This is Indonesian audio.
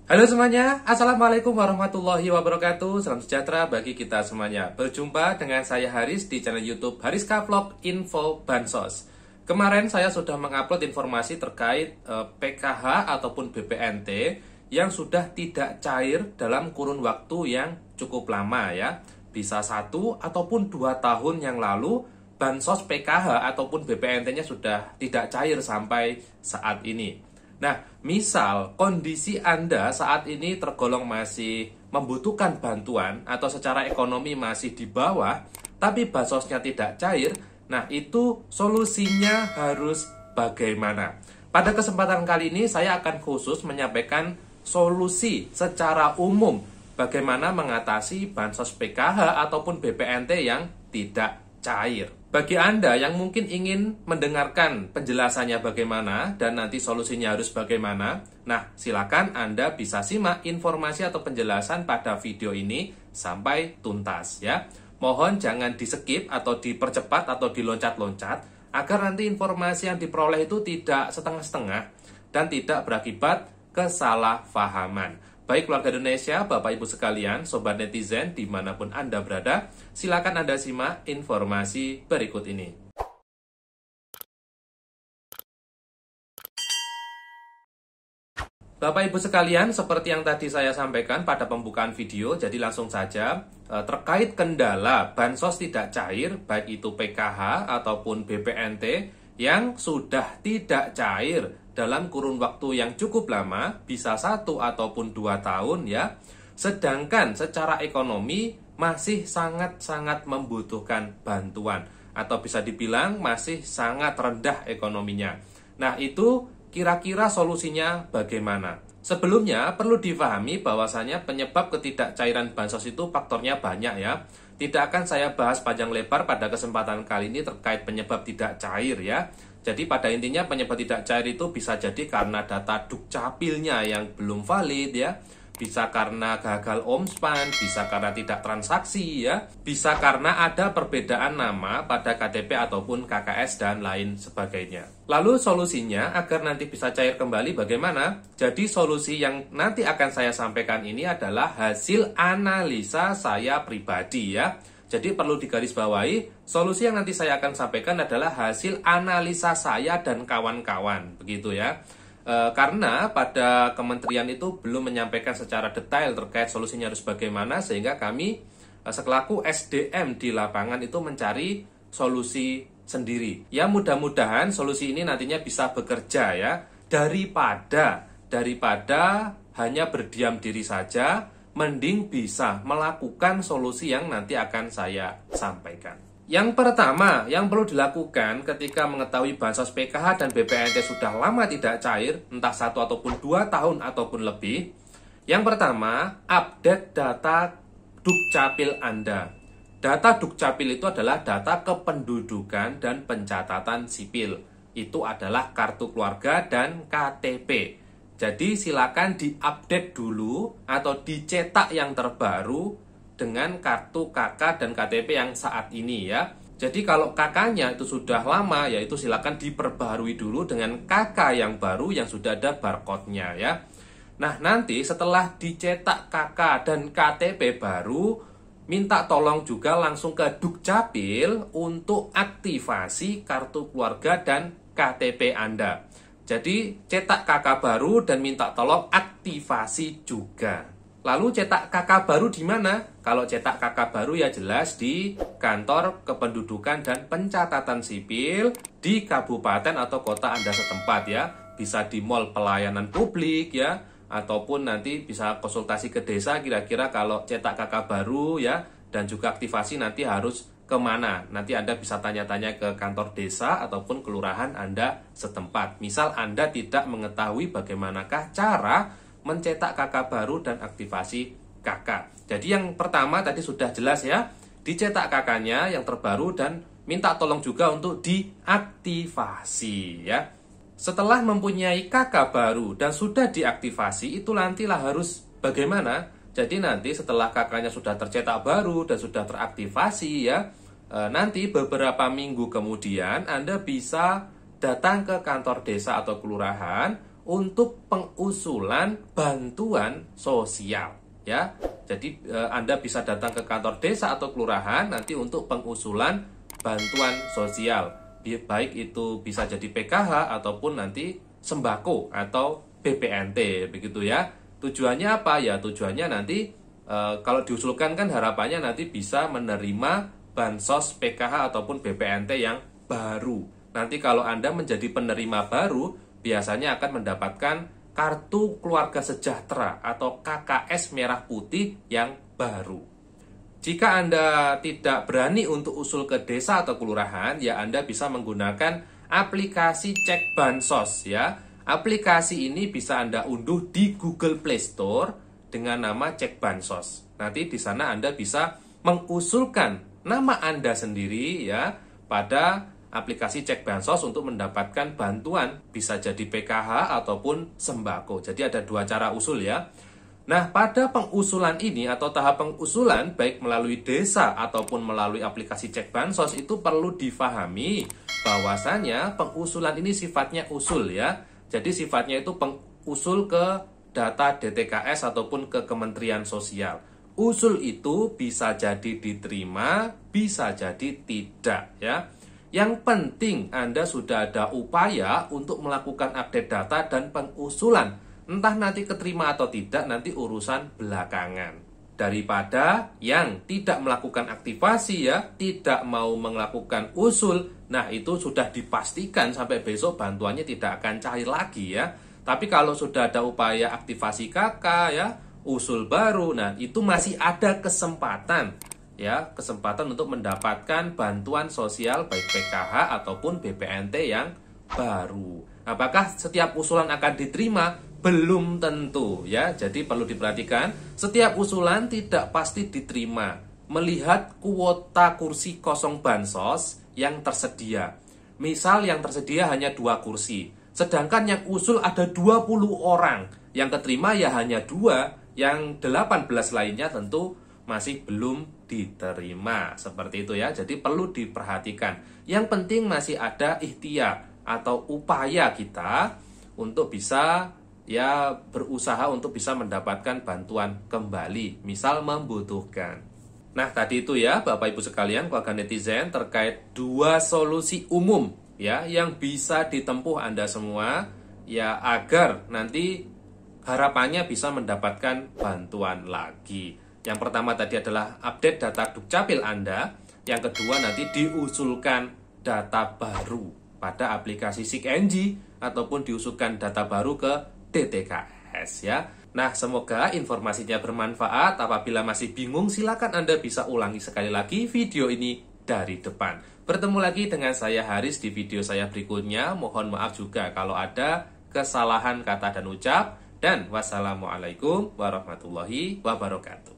Halo semuanya, Assalamualaikum warahmatullahi wabarakatuh. Salam sejahtera bagi kita semuanya. Berjumpa dengan saya Haris di channel YouTube Hariska Vlog Info Bansos. Kemarin saya sudah mengupload informasi terkait PKH ataupun BPNT yang sudah tidak cair dalam kurun waktu yang cukup lama ya. Bisa 1 ataupun 2 tahun yang lalu bansos PKH ataupun BPNT-nya sudah tidak cair sampai saat ini. Nah, misal kondisi Anda saat ini tergolong masih membutuhkan bantuan atau secara ekonomi masih di bawah, tapi bansosnya tidak cair, nah itu solusinya harus bagaimana? Pada kesempatan kali ini saya akan khusus menyampaikan solusi secara umum bagaimana mengatasi bansos PKH ataupun BPNT yang tidak cair. Bagi Anda yang mungkin ingin mendengarkan penjelasannya bagaimana dan nanti solusinya harus bagaimana, nah silakan Anda bisa simak informasi atau penjelasan pada video ini sampai tuntas ya. Mohon jangan di-skip atau dipercepat atau diloncat-loncat agar nanti informasi yang diperoleh itu tidak setengah-setengah dan tidak berakibat kesalahpahaman. Baik keluarga Indonesia, Bapak Ibu sekalian, Sobat Netizen, dimanapun Anda berada, silakan Anda simak informasi berikut ini. Bapak Ibu sekalian, seperti yang tadi saya sampaikan pada pembukaan video, jadi langsung saja, terkait kendala bansos tidak cair, baik itu PKH ataupun BPNT, yang sudah tidak cair dalam kurun waktu yang cukup lama, bisa 1 ataupun 2 tahun ya. Sedangkan secara ekonomi masih sangat-sangat membutuhkan bantuan atau bisa dibilang masih sangat rendah ekonominya. Nah, itu kira-kira solusinya bagaimana? Sebelumnya perlu difahami bahwasanya penyebab ketidakcairan bansos itu faktornya banyak ya. Tidak akan saya bahas panjang lebar pada kesempatan kali ini terkait penyebab tidak cair ya. Jadi pada intinya penyebab tidak cair itu bisa jadi karena data dukcapilnya yang belum valid ya. Bisa karena gagal omspan, bisa karena tidak transaksi ya. Bisa karena ada perbedaan nama pada KTP ataupun KKS dan lain sebagainya. Lalu solusinya agar nanti bisa cair kembali bagaimana? Jadi solusi yang nanti akan saya sampaikan ini adalah hasil analisa saya pribadi ya. Jadi perlu digarisbawahi, solusi yang nanti saya akan sampaikan adalah hasil analisa saya dan kawan-kawan, begitu ya. Karena pada kementerian itu belum menyampaikan secara detail terkait solusinya harus bagaimana, sehingga kami selaku SDM di lapangan itu mencari solusi sendiri. Ya mudah-mudahan solusi ini nantinya bisa bekerja ya, daripada hanya berdiam diri saja, mending bisa melakukan solusi yang nanti akan saya sampaikan. Yang pertama, yang perlu dilakukan ketika mengetahui bansos PKH dan BPNT sudah lama tidak cair, entah 1 ataupun 2 tahun ataupun lebih. Yang pertama, update data Dukcapil Anda. Data Dukcapil itu adalah data kependudukan dan pencatatan sipil. Itu adalah kartu keluarga dan KTP. Jadi silakan diupdate dulu atau dicetak yang terbaru dengan kartu KK dan KTP yang saat ini ya. Jadi kalau KK-nya itu sudah lama, yaitu silakan diperbaharui dulu dengan KK yang baru yang sudah ada barcode-nya ya. Nah nanti setelah dicetak KK dan KTP baru, minta tolong juga langsung ke Dukcapil untuk aktivasi kartu keluarga dan KTP Anda. Jadi cetak KK baru dan minta tolong aktivasi juga. Lalu cetak KK baru di mana? Kalau cetak KK baru ya jelas di kantor kependudukan dan pencatatan sipil di kabupaten atau kota Anda setempat ya. Bisa di mall pelayanan publik ya, ataupun nanti bisa konsultasi ke desa kira-kira kalau cetak KK baru ya, dan juga aktivasi nanti harus kemana? Nanti Anda bisa tanya-tanya ke kantor desa ataupun kelurahan Anda setempat. Misal Anda tidak mengetahui bagaimanakah cara mencetak KK baru dan aktivasi KK. Jadi yang pertama tadi sudah jelas ya, dicetak KK-nya yang terbaru dan minta tolong juga untuk diaktifasi ya. Setelah mempunyai KK baru dan sudah diaktifasi, itu nantilah harus bagaimana? Jadi nanti setelah KK-nya sudah tercetak baru dan sudah teraktivasi ya, nanti beberapa minggu kemudian Anda bisa datang ke kantor desa atau kelurahan untuk pengusulan bantuan sosial ya. Jadi Anda bisa datang ke kantor desa atau kelurahan nanti untuk pengusulan bantuan sosial. Baik itu bisa jadi PKH ataupun nanti sembako atau BPNT begitu ya. Tujuannya apa ya? Tujuannya nanti kalau diusulkan kan harapannya nanti bisa menerima bansos PKH ataupun BPNT yang baru. Nanti kalau Anda menjadi penerima baru, biasanya akan mendapatkan kartu keluarga sejahtera atau KKS merah putih yang baru. Jika Anda tidak berani untuk usul ke desa atau kelurahan, ya Anda bisa menggunakan aplikasi Cek Bansos ya. Aplikasi ini bisa Anda unduh di Google Play Store dengan nama Cek Bansos. Nanti di sana Anda bisa mengusulkan nama Anda sendiri ya pada aplikasi Cek Bansos untuk mendapatkan bantuan, bisa jadi PKH ataupun sembako. Jadi ada dua cara usul ya. Nah, pada pengusulan ini atau tahap pengusulan baik melalui desa ataupun melalui aplikasi Cek Bansos itu perlu difahami bahwasanya pengusulan ini sifatnya usul ya. Jadi sifatnya itu pengusul ke data DTKS ataupun ke Kementerian Sosial. Usul itu bisa jadi diterima, bisa jadi tidak ya. Yang penting Anda sudah ada upaya untuk melakukan update data dan pengusulan. Entah nanti keterima atau tidak, nanti urusan belakangan. Daripada yang tidak melakukan aktivasi ya, tidak mau melakukan usul, nah itu sudah dipastikan sampai besok bantuannya tidak akan cair lagi ya. Tapi kalau sudah ada upaya aktivasi KK ya, usul baru, nah itu masih ada kesempatan. Ya, kesempatan untuk mendapatkan bantuan sosial baik PKH ataupun BPNT yang baru. Apakah setiap usulan akan diterima? Belum tentu ya. Jadi perlu diperhatikan, setiap usulan tidak pasti diterima. Melihat kuota kursi kosong bansos yang tersedia. Misal yang tersedia hanya 2 kursi, sedangkan yang usul ada 20 orang. Yang keterima ya hanya 2, yang 18 lainnya tentu masih belum diterima. Seperti itu ya. Jadi perlu diperhatikan. Yang penting masih ada ikhtiar atau upaya kita untuk bisa ya berusaha untuk bisa mendapatkan bantuan kembali, misal membutuhkan. Nah, tadi itu ya Bapak Ibu sekalian, keluarga netizen, terkait 2 solusi umum ya yang bisa ditempuh Anda semua ya agar nanti harapannya bisa mendapatkan bantuan lagi. Yang pertama tadi adalah update data Dukcapil Anda. Yang kedua nanti diusulkan data baru pada aplikasi SIKNG ataupun diusulkan data baru ke DTKS ya. Nah, semoga informasinya bermanfaat. Apabila masih bingung, silakan Anda bisa ulangi sekali lagi video ini dari depan. Bertemu lagi dengan saya Haris di video saya berikutnya. Mohon maaf juga kalau ada kesalahan kata dan ucap. Dan wassalamualaikum warahmatullahi wabarakatuh.